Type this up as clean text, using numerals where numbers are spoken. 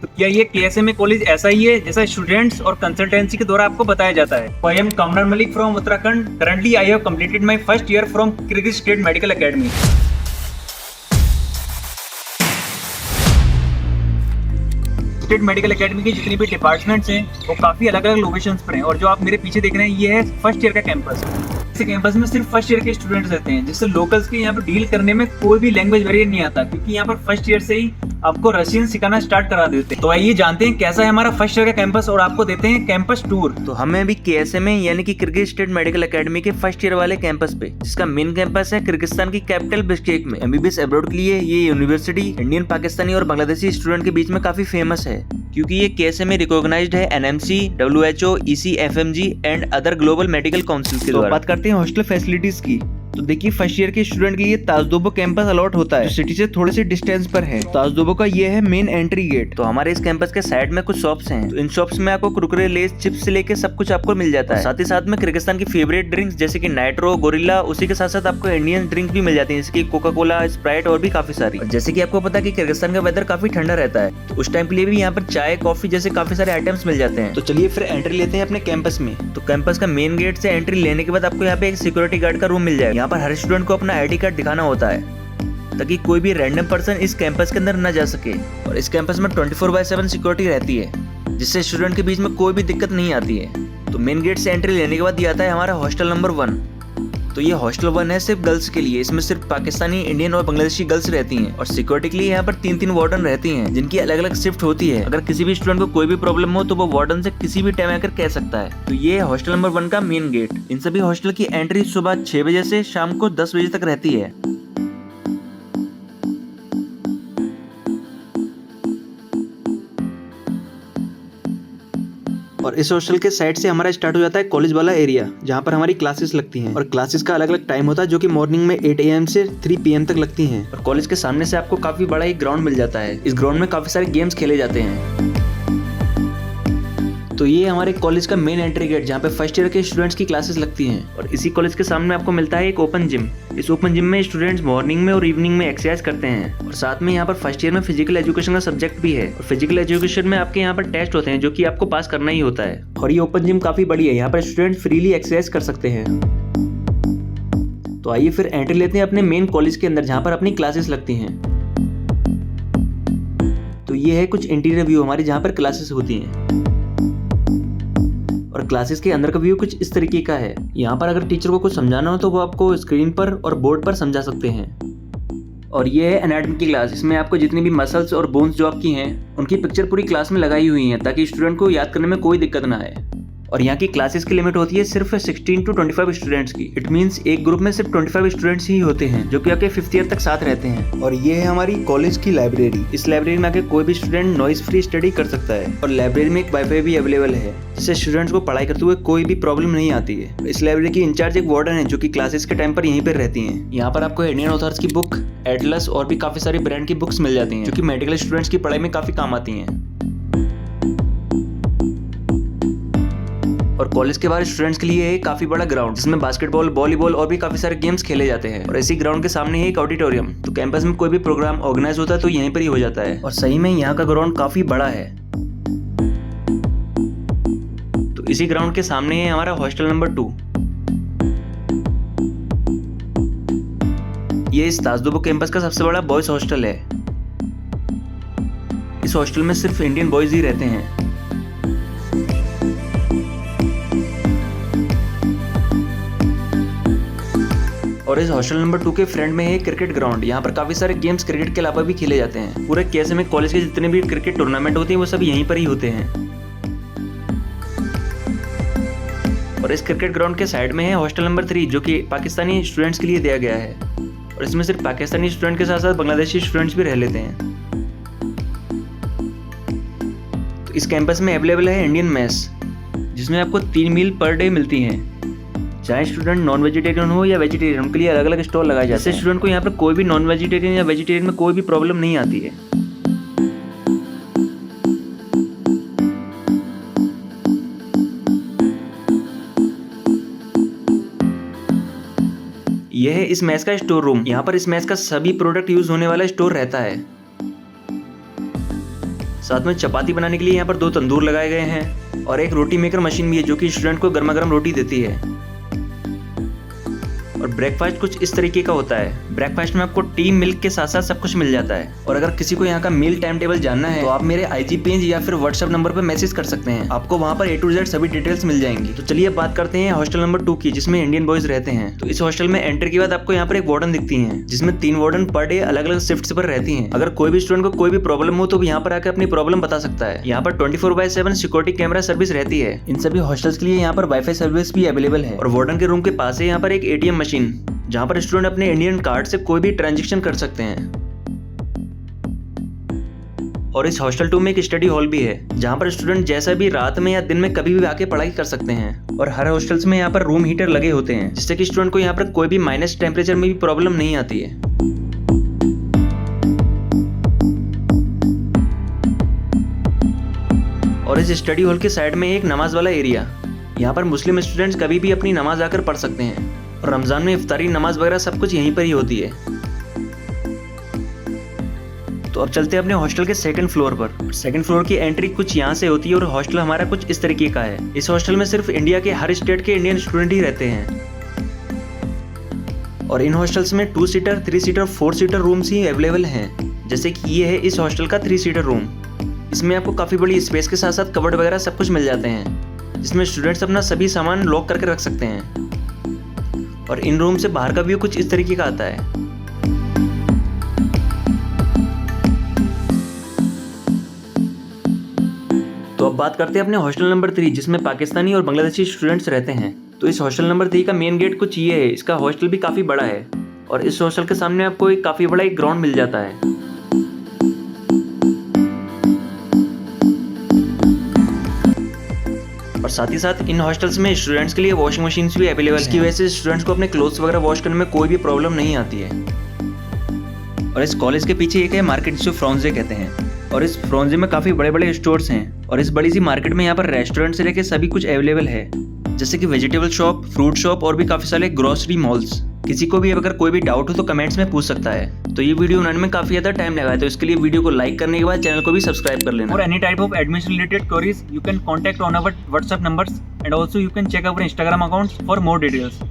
तो क्या ये केएसएमए कॉलेज ऐसा ही है जैसा स्टूडेंट्स और कंसल्टेंसी के द्वारा आपको बताया जाता है? I am Qamar Malik from Uttarakhand. Currently I have completed my first year from Kyrgyz state medical academy. State medical academy की जितनी भी डिपार्टमेंट्स हैं वो काफी अलग अलग लोकेशंस पर हैं, और जो आप मेरे पीछे देख रहे हैं ये है फर्स्ट ईयर का कैंपस। इस कैंपस में सिर्फ फर्स्ट ईयर के स्टूडेंट्स रहते हैं, जिससे लोकल्स के यहाँ पर डील करने में कोई भी लैंग्वेज बैरियर नहीं आता, क्योंकि यहाँ पर फर्स्ट ईयर से ही आपको रशियन सिखाना स्टार्ट करा देते हैं। तो आइए जानते हैं कैसा है हमारा फर्स्ट ईयर का कैंपस और आपको देते हैं कैंपस टूर। तो हमें अभी केएसएमए यानी कि किर्गिज स्टेट मेडिकल एकेडमी के फर्स्ट ईयर वाले कैंपस पे, जिसका मेन कैंपस है किर्गिस्तान की कैपिटल बिश्केक में। एमबीबीएस अब्रॉड के लिए ये यूनिवर्सिटी इंडियन, पाकिस्तानी और बांग्लादेशी स्टूडेंट के बीच में काफी फेमस है, क्योंकि ये केएसएमए रिकॉग्नाइज्ड है NMC, WHO, ECFMG and other global medical council के द्वारा। बात करते हैं हॉस्टल फैसिलिटीज की। तो देखिए फर्स्ट ईयर के स्टूडेंट के लिए ताजदोबो कैंपस अलॉट होता है, सिटी से थोड़े से डिस्टेंस पर है। ताजदोबो का ये है मेन एंट्री गेट। तो हमारे इस कैंपस के साइड में कुछ शॉप्स हैं, तो इन शॉप्स में आपको कुरकुरे, लेस, चिप्स से लेके सब कुछ आपको मिल जाता है। साथ ही साथ में किर्गिस्तान की फेवरेट ड्रिंक्स जैसे कि नाइट्रो, गोरिल्ला, उसी के साथ साथ आपको इंडियन ड्रिंक भी मिल जाती है, जैसे कि कोका कोला, स्प्राइट और भी काफी सारी। जैसे कि आपको पता है कि किर्गिस्तान का वेदर काफी ठंडा रहता है, तो उस टाइम के लिए भी यहाँ पर चाय, कॉफी जैसे काफी सारे आइटम्स मिल जाते हैं। तो चलिए फिर एंट्री लेते हैं अपने कैंपस में। तो कैंपस का मेन गेट से एंट्री लेने के बाद आपको यहाँ पे एक सिक्योरिटी गार्ड का रूम मिल जाएगा। यहाँ पर हर स्टूडेंट को अपना आईडी कार्ड दिखाना होता है, ताकि कोई भी रैंडम पर्सन इस कैंपस के अंदर न जा सके। और इस कैंपस में 24/7 सिक्योरिटी रहती है, जिससे स्टूडेंट के बीच में कोई भी दिक्कत नहीं आती है। तो मेन गेट से एंट्री लेने के बाद ये आता है हमारा हॉस्टल नंबर 1। तो ये हॉस्टल 1 है सिर्फ गर्ल्स के लिए। इसमें सिर्फ पाकिस्तानी, इंडियन और बांग्लादेशी गर्ल्स रहती हैं, और सिक्योरिटी के लिए यहाँ पर 3-3 वार्डन रहती हैं, जिनकी अलग अलग शिफ्ट होती है। अगर किसी भी स्टूडेंट को कोई भी प्रॉब्लम हो तो वो वार्डन से किसी भी टाइम आकर कह सकता है। तो ये हॉस्टल नंबर 1 का मेन गेट। इन सभी हॉस्टल की एंट्री सुबह 6 बजे से शाम को 10 बजे तक रहती है। और इस हॉस्टल के साइड से हमारा स्टार्ट हो जाता है कॉलेज वाला एरिया, जहाँ पर हमारी क्लासेस लगती हैं। और क्लासेस का अलग अलग टाइम होता है, जो कि मॉर्निंग में 8 AM से 3 PM तक लगती हैं। और कॉलेज के सामने से आपको काफी बड़ा एक ग्राउंड मिल जाता है। इस ग्राउंड में काफी सारे गेम्स खेले जाते हैं। तो ये हमारे कॉलेज का मेन एंट्री गेट, जहाँ पे फर्स्ट ईयर के स्टूडेंट्स की क्लासेस लगती हैं। और इसी कॉलेज के सामने आपको मिलता है एक ओपन जिम। इस ओपन जिम में स्टूडेंट्स मॉर्निंग में और इवनिंग में एक्सरसाइज करते हैं। और साथ में यहाँ पर फर्स्ट ईयर में फिजिकल एजुकेशन का सब्जेक्ट भी है। और फिजिकल एजुकेशन में आपके यहाँ पर टेस्ट होते हैं, जो कि आपको पास करना ही होता है। और ये ओपन जिम काफी बड़ी है, यहाँ पर स्टूडेंट फ्रीली एक्सरसाइज कर सकते हैं। तो आइए फिर एंट्री लेते हैं अपने मेन कॉलेज के अंदर, जहाँ पर अपनी क्लासेस लगती हैं। तो ये है कुछ इंटीरियर व्यू हमारी, जहाँ पर क्लासेस होती हैं। और क्लासेस के अंदर का व्यू कुछ इस तरीके का है। यहाँ पर अगर टीचर को कुछ समझाना हो तो वो आपको स्क्रीन पर और बोर्ड पर समझा सकते हैं। और ये है एनाटॉमी की क्लास। इसमें आपको जितनी भी मसल्स और बोन्स जो आपकी हैं, उनकी पिक्चर पूरी क्लास में लगाई हुई है, ताकि स्टूडेंट को याद करने में कोई दिक्कत ना आए। और यहाँ की क्लासेस की लिमिट होती है सिर्फ 16 to 25 स्टूडेंट्स की। इट मींस एक ग्रुप में सिर्फ 25 स्टूडेंट्स ही होते हैं, जो कि आपके 5th ईयर तक साथ रहते हैं। और ये है हमारी कॉलेज की लाइब्रेरी। इस लाइब्रेरी में आके कोई भी स्टूडेंट नॉइज फ्री स्टडी कर सकता है। और लाइब्रेरी में एक वाईफाई भी अवेलेबल है, जिससे स्टूडेंट्स को पढ़ाई करते हुए कोई भी प्रॉब्लम नहीं आती है। इस लाइब्रेरी की इंचार्ज एक वार्डन है, जो कि क्लासेस के टाइम पर यहीं पर रहती हैं। यहाँ पर आपको इंडियन ऑथर्स की बुक, एटलस और भी काफी सारी ब्रांड की बुक्स मिल जाती हैं, जो कि मेडिकल स्टूडेंट्स की पढ़ाई में काफी काम आती हैं। और कॉलेज के बाहर स्टूडेंट्स के लिए है काफी बड़ा ग्राउंड, जिसमें बास्केटबॉल, वॉलीबॉल और भी काफी सारे गेम्स खेले जाते हैं। और इसी ग्राउंड के सामने है एक ऑडिटोरियम। तो कैंपस में कोई भी प्रोग्राम ऑर्गेनाइज होता है तो यहीं पर ही हो जाता है। और सही में यहाँ का ग्राउंड काफी बड़ा है। तो इसी ग्राउंड के सामने है हमारा हॉस्टल नंबर 2। ये इस ताजदोबो कैंपस का सबसे बड़ा बॉयज हॉस्टल है। इस हॉस्टल में सिर्फ इंडियन बॉयज ही रहते हैं। और इस हॉस्टल नंबर 2 के फ्रंट में है क्रिकेट ग्राउंड। यहाँ पर काफी सारे गेम्स क्रिकेट के अलावा भी खेले जाते हैं। पूरे केएसएमए कॉलेज के जितने भी क्रिकेट टूर्नामेंट होते हैं वो सब यहीं पर ही होते हैं। और इस क्रिकेट ग्राउंड के साइड में है हॉस्टल नंबर 3, जो कि पाकिस्तानी स्टूडेंट्स के लिए दिया गया है। और इसमें सिर्फ पाकिस्तानी स्टूडेंट के साथ साथ बांग्लादेशी स्टूडेंट्स भी रह लेते हैं। तो इस कैंपस में अवेलेबल है इंडियन मेस, जिसमें आपको 3 मील पर डे मिलती हैं। चाहे स्टूडेंट नॉन वेजिटेरियन हो या वेजिटेरियन, उनके लिए अलग अलग स्टॉल लगाए जाते हैं। स्टूडेंट को यहाँ पर कोई भी नॉन वेजिटेरियन या वेजिटेरियन में कोई भी प्रॉब्लम नहीं आती है। यह है इस मैस का स्टोर रूम। यहाँ पर इस मैस का सभी प्रोडक्ट यूज होने वाला स्टोर रहता है। साथ में चपाती बनाने के लिए यहाँ पर 2 तंदूर लगाए गए हैं और एक रोटी मेकर मशीन भी है जो कि स्टूडेंट को गर्मा गर्म रोटी देती है। और ब्रेकफास्ट कुछ इस तरीके का होता है। ब्रेकफास्ट में आपको टी, मिल्क के साथ साथ सब कुछ मिल जाता है। और अगर किसी को यहाँ का मील टाइम टेबल जानना है तो आप मेरे IG पेज या फिर व्हाट्सएप नंबर पर मैसेज कर सकते हैं, आपको वहाँ पर A to Z सभी डिटेल्स मिल जाएंगी। तो चलिए अब बात करते हैं हॉस्टल नंबर 2 की, जिसमें इंडियन बॉयज रहते हैं। तो इस हॉस्टल में एंट्री के बाद आपको यहाँ पर एक वार्डन दिखती है, जिसमें 3 वार्डन पर डे अलग अलग शिफ्ट पर रहती है। अगर कोई भी स्टूडेंट को कोई भी प्रॉब्लम हो तो यहाँ पर आकर अपनी प्रॉब्लम बता सकता है। यहाँ पर 24/7 सिक्योरिटी कैमरा सर्विस रहती है। इन सभी हॉस्टल्स के लिए यहाँ पर वाईफाई सर्विस भी अवेलेबल है। और वार्डन के रूम के पास है यहाँ पर एक ATM मशीन, जहाँ पर स्टूडेंट अपने इंडियन कार्ड से कोई भी ट्रांजैक्शन कर सकते हैं। और इस हॉस्टल 2 में एक स्टडी हॉल भी है, जहाँ पर स्टूडेंट जैसा भी रात में या दिन में कभी भी आके पढ़ाई कर सकते हैं। और हर हॉस्टल्स में यहाँ पर रूम हीटर लगे होते हैं, जिससे कि स्टूडेंट को यहाँ पर कोई भी माइनस टेम्परेचर में भी प्रॉब्लम नहीं आती है। और इस स्टडी हॉल के साइड में एक नमाज वाला एरिया, यहाँ पर मुस्लिम स्टूडेंट्स कभी भी अपनी नमाज आकर पढ़ सकते हैं। और रमजान में इफ्तारी, नमाज वगैरह सब कुछ यहीं पर ही होती है। तो अब चलते हैं अपने हॉस्टल के 2nd फ्लोर पर। 2nd फ्लोर की एंट्री कुछ यहाँ से होती है और हॉस्टल हमारा कुछ इस तरीके का है। इस हॉस्टल में सिर्फ इंडिया के हर स्टेट के इंडियन स्टूडेंट ही रहते हैं। और इन हॉस्टल्स में 2 सीटर, 3 सीटर, 4 सीटर रूम्स ही अवेलेबल हैं। जैसे कि ये है इस हॉस्टल का 3 सीटर रूम। इसमें आपको काफ़ी बड़ी स्पेस के साथ साथ कबर्ड वगैरह सब कुछ मिल जाते हैं, जिसमें स्टूडेंट्स अपना सभी सामान लॉक करके रख सकते हैं। और इन रूम से बाहर का व्यू कुछ इस तरीके का आता है। तो अब बात करते हैं अपने हॉस्टल नंबर 3, जिसमें पाकिस्तानी और बांग्लादेशी स्टूडेंट्स रहते हैं। तो इस हॉस्टल नंबर 3 का मेन गेट कुछ ये है। इसका हॉस्टल भी काफ़ी बड़ा है और इस हॉस्टल के सामने आपको एक काफ़ी बड़ा एक ग्राउंड मिल जाता है। और साथ ही साथ इन हॉस्टल्स में स्टूडेंट्स के लिए वॉशिंग मशीन्स भी अवेलेबल है, जिसकी वजह से स्टूडेंट्स को अपने क्लोथ्स वगैरह वॉश करने में कोई भी प्रॉब्लम नहीं आती है। और इस कॉलेज के पीछे एक है मार्केट, जिसे फ्रॉन्जे कहते हैं। और इस फ्रॉन्जे में काफ़ी बड़े बड़े स्टोर्स हैं। और इस बड़ी सी मार्केट में यहाँ पर रेस्टोरेंट से लेकर सभी कुछ अवेलेबल है, जैसे कि वेजिटेबल शॉप, फ्रूट शॉप और भी काफ़ी सारे ग्रोसरी मॉल्स। किसी को भी अगर कोई भी डाउट हो तो कमेंट्स में पूछ सकता है। तो ये वीडियो बनाने में काफ़ी ज़्यादा टाइम लगा है, तो इसके लिए वीडियो को लाइक करने के बाद चैनल को भी सब्सक्राइब कर लेना। For any type of admission related queries, you can contact on our WhatsApp numbers and also you can check our Instagram accounts for more details.